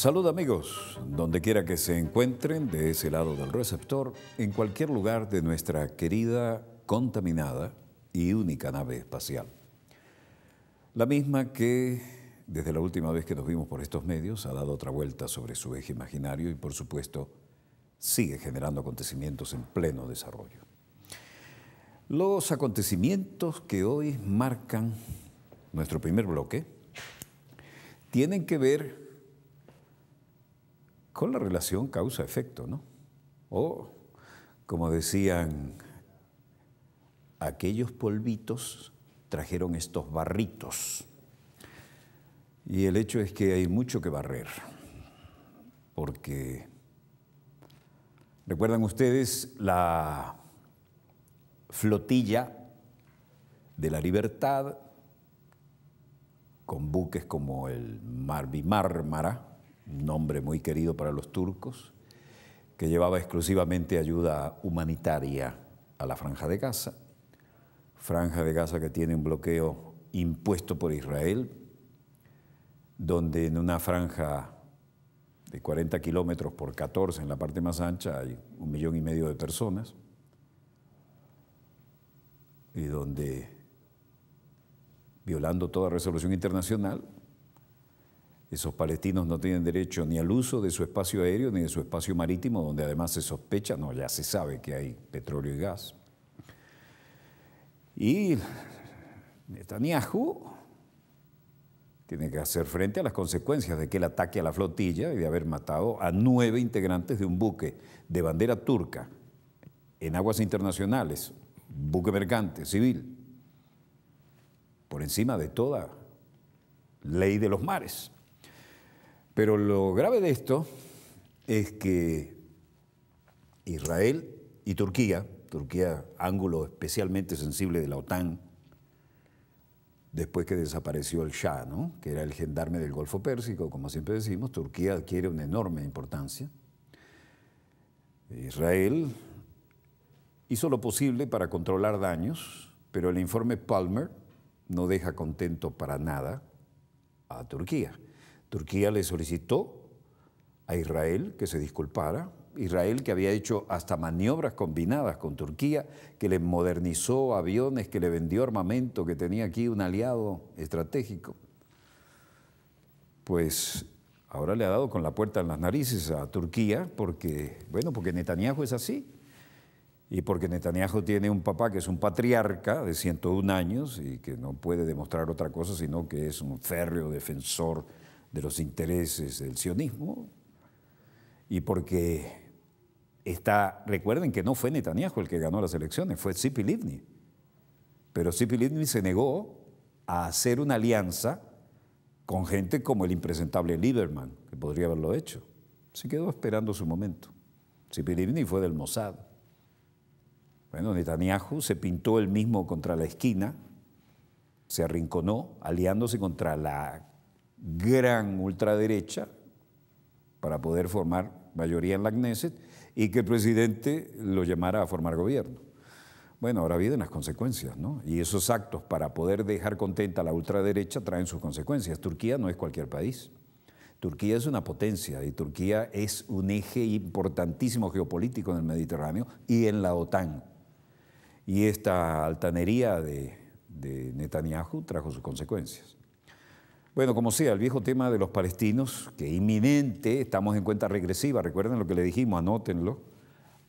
Salud amigos, donde quiera que se encuentren de ese lado del receptor, en cualquier lugar de nuestra querida, contaminada y única nave espacial. La misma que, desde la última vez que nos vimos por estos medios, ha dado otra vuelta sobre su eje imaginario y, por supuesto, sigue generando acontecimientos en pleno desarrollo. Los acontecimientos que hoy marcan nuestro primer bloque tienen que ver con la relación causa-efecto, ¿no? O, como decían, aquellos polvitos trajeron estos barritos. Y el hecho es que hay mucho que barrer, porque, ¿recuerdan ustedes la flotilla de la Libertad, con buques como el Mavi Marmara, un nombre muy querido para los turcos, que llevaba exclusivamente ayuda humanitaria a la Franja de Gaza que tiene un bloqueo impuesto por Israel, donde en una franja de 40 kilómetros por 14 en la parte más ancha hay 1,5 millones de personas, y donde, violando toda resolución internacional, esos palestinos no tienen derecho ni al uso de su espacio aéreo ni de su espacio marítimo, donde además se sospecha, no, ya se sabe que hay petróleo y gas. Y Netanyahu tiene que hacer frente a las consecuencias de aquel ataque a la flotilla y de haber matado a 9 integrantes de un buque de bandera turca en aguas internacionales, buque mercante, civil, por encima de toda ley de los mares. Pero lo grave de esto es que Israel y Turquía, ángulo especialmente sensible de la OTAN, después que desapareció el Shah, ¿no?, que era el gendarme del Golfo Pérsico, como siempre decimos, Turquía adquiere una enorme importancia. Israel hizo lo posible para controlar daños, pero el informe Palmer no deja contento para nada a Turquía. Turquía le solicitó a Israel que se disculpara. Israel, que había hecho hasta maniobras combinadas con Turquía, que le modernizó aviones, que le vendió armamento, que tenía aquí un aliado estratégico, pues ahora le ha dado con la puerta en las narices a Turquía porque Netanyahu es así. Y porque Netanyahu tiene un papá que es un patriarca de 101 años y que no puede demostrar otra cosa sino que es un férreo defensor de los intereses del sionismo, y porque recuerden que no fue Netanyahu el que ganó las elecciones, fue Tzipi Livni, pero Tzipi Livni se negó a hacer una alianza con gente como el impresentable Lieberman, que podría haberlo hecho. Se quedó esperando su momento. Tzipi Livni fue del Mossad. Bueno, Netanyahu se pintó él mismo contra la esquina, se arrinconó aliándose contra la gran ultraderecha para poder formar mayoría en la Knesset y que el presidente lo llamara a formar gobierno. Bueno, ahora vienen las consecuencias, ¿no? Y esos actos para poder dejar contenta a la ultraderecha traen sus consecuencias. Turquía no es cualquier país. Turquía es una potencia y Turquía es un eje importantísimo geopolítico en el Mediterráneo y en la OTAN. Y esta altanería de Netanyahu trajo sus consecuencias. Bueno, como sea, el viejo tema de los palestinos, que inminente, estamos en cuenta regresiva, recuerden lo que le dijimos, anótenlo,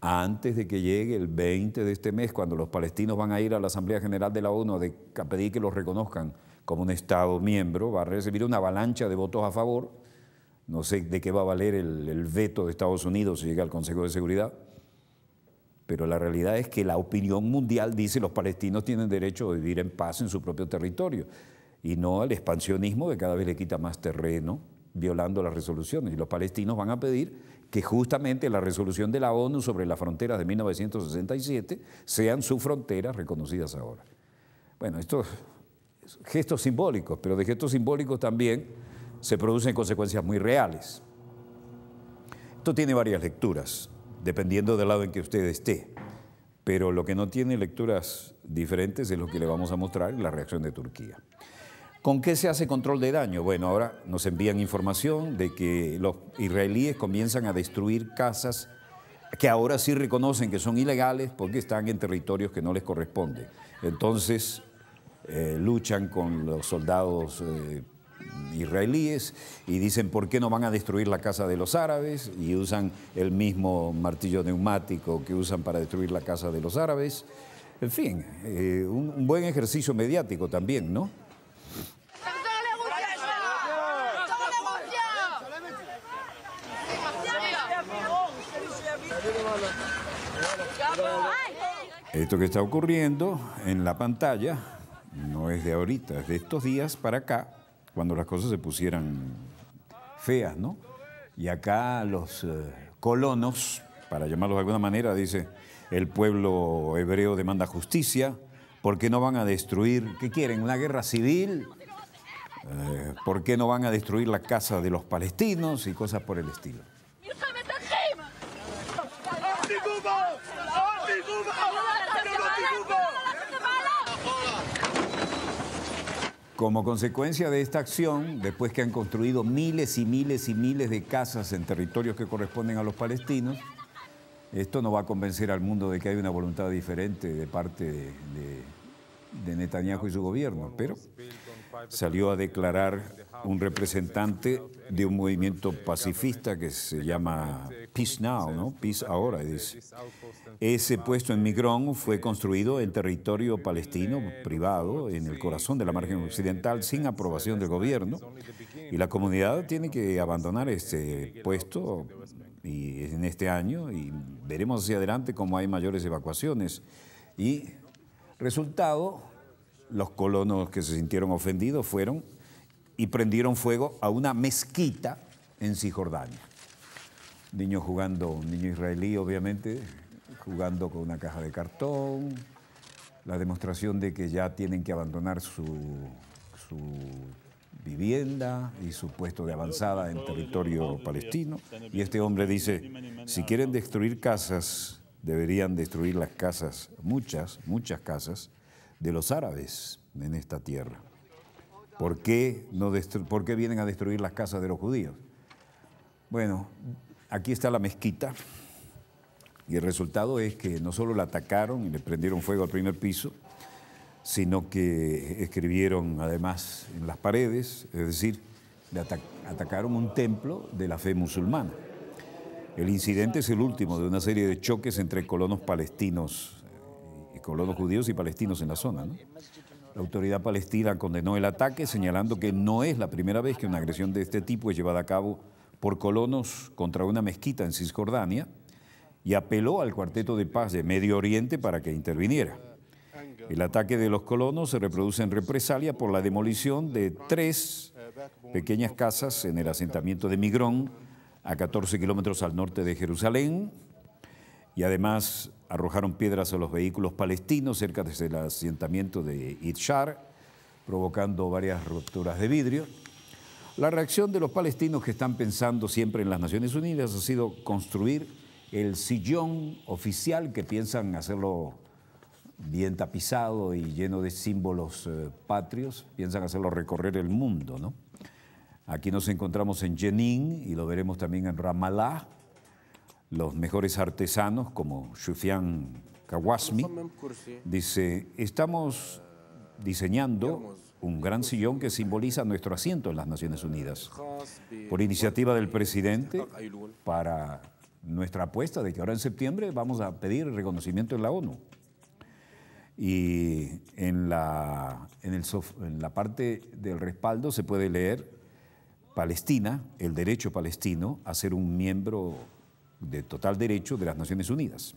antes de que llegue el 20 de este mes, cuando los palestinos van a ir a la Asamblea General de la ONU a pedir que los reconozcan como un Estado miembro, va a recibir una avalancha de votos a favor. No sé de qué va a valer el veto de Estados Unidos si llega al Consejo de Seguridad, pero la realidad es que la opinión mundial dice que los palestinos tienen derecho a vivir en paz en su propio territorio y no al expansionismo que cada vez le quita más terreno, violando las resoluciones. Y los palestinos van a pedir que justamente la resolución de la ONU sobre las fronteras de 1967 sean sus fronteras reconocidas ahora. Bueno, estos gestos simbólicos, pero de gestos simbólicos también se producen consecuencias muy reales. Esto tiene varias lecturas, dependiendo del lado en que usted esté, pero lo que no tiene lecturas diferentes es lo que le vamos a mostrar, la reacción de Turquía. ¿Con qué se hace control de daño? Bueno, ahora nos envían información de que los israelíes comienzan a destruir casas que ahora sí reconocen que son ilegales porque están en territorios que no les corresponden. Entonces luchan con los soldados israelíes y dicen ¿por qué no van a destruir la casa de los árabes? Y usan el mismo martillo neumático que usan para destruir la casa de los árabes. En fin, un buen ejercicio mediático también, ¿no? Esto que está ocurriendo en la pantalla no es de ahorita, es de estos días para acá, cuando las cosas se pusieran feas, ¿no? Y acá los colonos, para llamarlos de alguna manera, dice, el pueblo hebreo demanda justicia, ¿por qué no van a destruir, qué quieren, una guerra civil? ¿Por qué no van a destruir la casa de los palestinos? Y cosas por el estilo. Como consecuencia de esta acción, después que han construido miles y miles y miles de casas en territorios que corresponden a los palestinos, esto no va a convencer al mundo de que hay una voluntad diferente de parte de Netanyahu y su gobierno, pero salió a declarar un representante de un movimiento pacifista que se llama Peace Now, ¿no? Peace ahora, dice. Ese puesto en Migrón fue construido en territorio palestino privado, en el corazón de la margen occidental, sin aprobación del gobierno, y la comunidad tiene que abandonar este puesto y en este año, y veremos hacia adelante cómo hay mayores evacuaciones. Y resultado, los colonos que se sintieron ofendidos fueron y prendieron fuego a una mezquita en Cisjordania. Niños jugando, un niño israelí obviamente, jugando con una caja de cartón, la demostración de que ya tienen que abandonar su vivienda y su puesto de avanzada en territorio palestino. Y este hombre dice, si quieren destruir casas, deberían destruir las casas, muchas casas, de los árabes en esta tierra. ¿Por qué vienen a destruir las casas de los judíos? Bueno, aquí está la mezquita y el resultado es que no solo la atacaron y le prendieron fuego al primer piso, sino que escribieron además en las paredes, es decir, atacaron un templo de la fe musulmana. El incidente es el último de una serie de choques entre colonos palestinos, colonos judíos y palestinos en la zona, ¿no? La autoridad palestina condenó el ataque, señalando que no es la primera vez que una agresión de este tipo es llevada a cabo por colonos contra una mezquita en Cisjordania y apeló al Cuarteto de Paz de Medio Oriente para que interviniera. El ataque de los colonos se reproduce en represalia por la demolición de 3 pequeñas casas en el asentamiento de Migrón, a 14 kilómetros al norte de Jerusalén, y además arrojaron piedras a los vehículos palestinos cerca del asentamiento de Itshar, provocando varias rupturas de vidrio. La reacción de los palestinos, que están pensando siempre en las Naciones Unidas, ha sido construir el sillón oficial, que piensan hacerlo bien tapizado y lleno de símbolos patrios, piensan hacerlo recorrer el mundo, ¿no? Aquí nos encontramos en Jenin y lo veremos también en Ramallah. Los mejores artesanos, como Shufian Kawasmi, dice, estamos diseñando un gran sillón que simboliza nuestro asiento en las Naciones Unidas. Por iniciativa del presidente, para nuestra apuesta de que ahora en septiembre vamos a pedir el reconocimiento en la ONU. Y en la parte del respaldo se puede leer Palestina, el derecho palestino a ser un miembro de total derecho de las Naciones Unidas.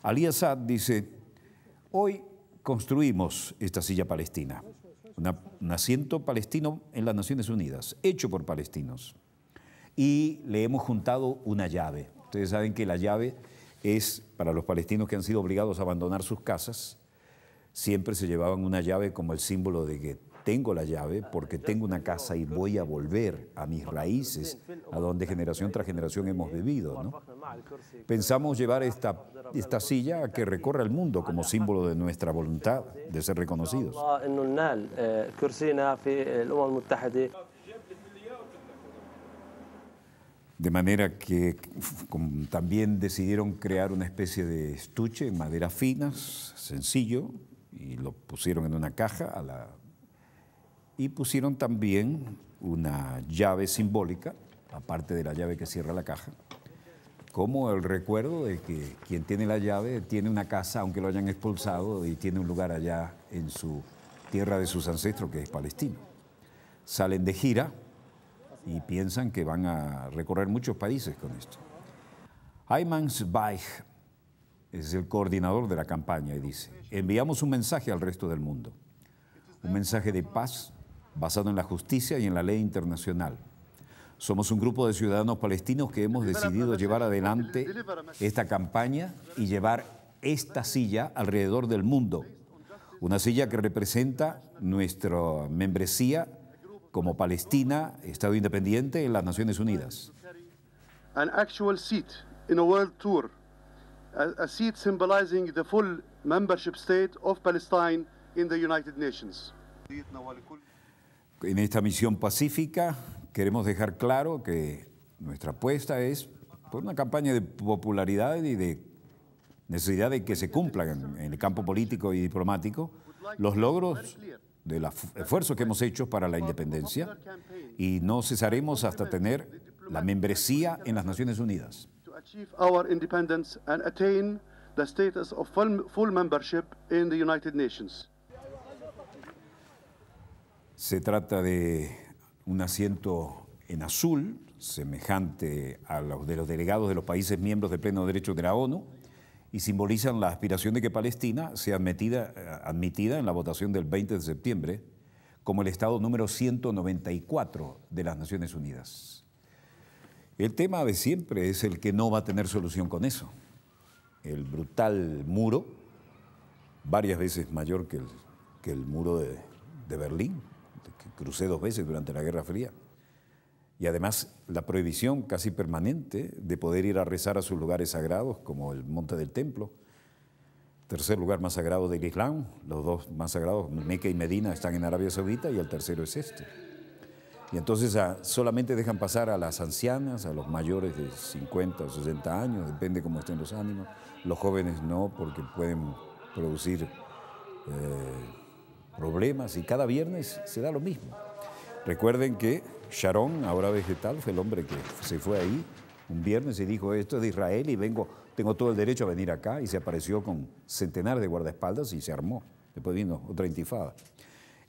Ali Assad dice, hoy construimos esta silla palestina, un asiento palestino en las Naciones Unidas, hecho por palestinos, y le hemos juntado una llave. Ustedes saben que la llave es, para los palestinos que han sido obligados a abandonar sus casas, siempre se llevaban una llave como el símbolo de que tengo la llave porque tengo una casa y voy a volver a mis raíces, a donde generación tras generación hemos vivido, ¿no? Pensamos llevar esta silla a que recorra el mundo como símbolo de nuestra voluntad de ser reconocidos. De manera que también decidieron crear una especie de estuche en maderas finas, sencillo, y lo pusieron en una caja y pusieron también una llave simbólica, aparte de la llave que cierra la caja, como el recuerdo de que quien tiene la llave tiene una casa, aunque lo hayan expulsado, y tiene un lugar allá en su tierra de sus ancestros, que es Palestina. Salen de gira y piensan que van a recorrer muchos países con esto. Ayman Zweig es el coordinador de la campaña y dice: enviamos un mensaje al resto del mundo, un mensaje de paz basado en la justicia y en la ley internacional. Somos un grupo de ciudadanos palestinos que hemos decidido llevar adelante esta campaña y llevar esta silla alrededor del mundo, una silla que representa nuestra membresía como Palestina, Estado independiente en las Naciones Unidas. An actual seat in a world tour, a seat symbolizing the full membership state of Palestine in the United Nations. En esta misión pacífica queremos dejar claro que nuestra apuesta es por una campaña de popularidad y de necesidad de que se cumplan en el campo político y diplomático los logros del esfuerzo que hemos hecho para la independencia, y no cesaremos hasta tener la membresía en las Naciones Unidas. Se trata de un asiento en azul, semejante a los de los delegados de los países miembros de pleno derecho de la ONU, y simbolizan la aspiración de que Palestina sea admitida en la votación del 20 de septiembre como el Estado número 194 de las Naciones Unidas. El tema de siempre es el que no va a tener solución con eso. El brutal muro, varias veces mayor que el muro de Berlín, que crucé 2 veces durante la Guerra Fría. Y además la prohibición casi permanente de poder ir a rezar a sus lugares sagrados, como el Monte del Templo, tercer lugar más sagrado del Islam. Los 2 más sagrados, Meca y Medina, están en Arabia Saudita, y el tercero es este. Y entonces solamente dejan pasar a las ancianas, a los mayores de 50 o 60 años, depende cómo estén los ánimos. Los jóvenes no, porque pueden producir problemas, y cada viernes se da lo mismo. Recuerden que Sharon, ahora vegetal, fue el hombre que se fue ahí un viernes y dijo: esto es de Israel y tengo todo el derecho a venir acá, y se apareció con centenares de guardaespaldas y se armó. Después vino otra intifada.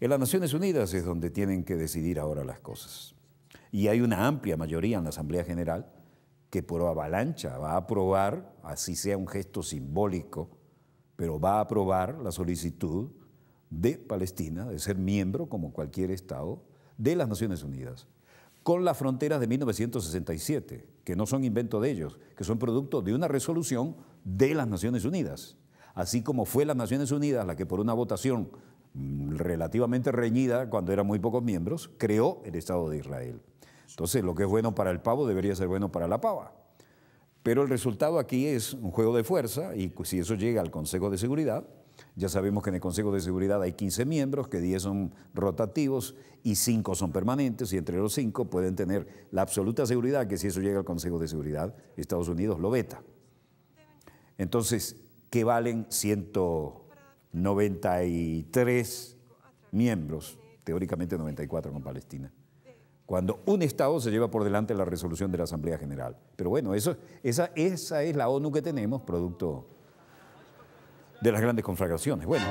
En las Naciones Unidas es donde tienen que decidir ahora las cosas. Y hay una amplia mayoría en la Asamblea General que por avalancha va a aprobar, así sea un gesto simbólico, pero va a aprobar la solicitud de Palestina de ser miembro, como cualquier Estado, de las Naciones Unidas, con las fronteras de 1967, que no son invento de ellos, que son producto de una resolución de las Naciones Unidas, así como fue las Naciones Unidas la que, por una votación relativamente reñida, cuando eran muy pocos miembros, creó el Estado de Israel. Entonces, lo que es bueno para el pavo debería ser bueno para la pava. Pero el resultado aquí es un juego de fuerza, y si eso llega al Consejo de Seguridad, ya sabemos que en el Consejo de Seguridad hay 15 miembros, que 10 son rotativos y 5 son permanentes, y entre los 5 pueden tener la absoluta seguridad que si eso llega al Consejo de Seguridad, Estados Unidos lo veta. Entonces, ¿qué valen 193 miembros, teóricamente 94 con Palestina, cuando un Estado se lleva por delante la resolución de la Asamblea General? Pero bueno, esa es la ONU que tenemos, producto de las grandes conflagraciones. Bueno.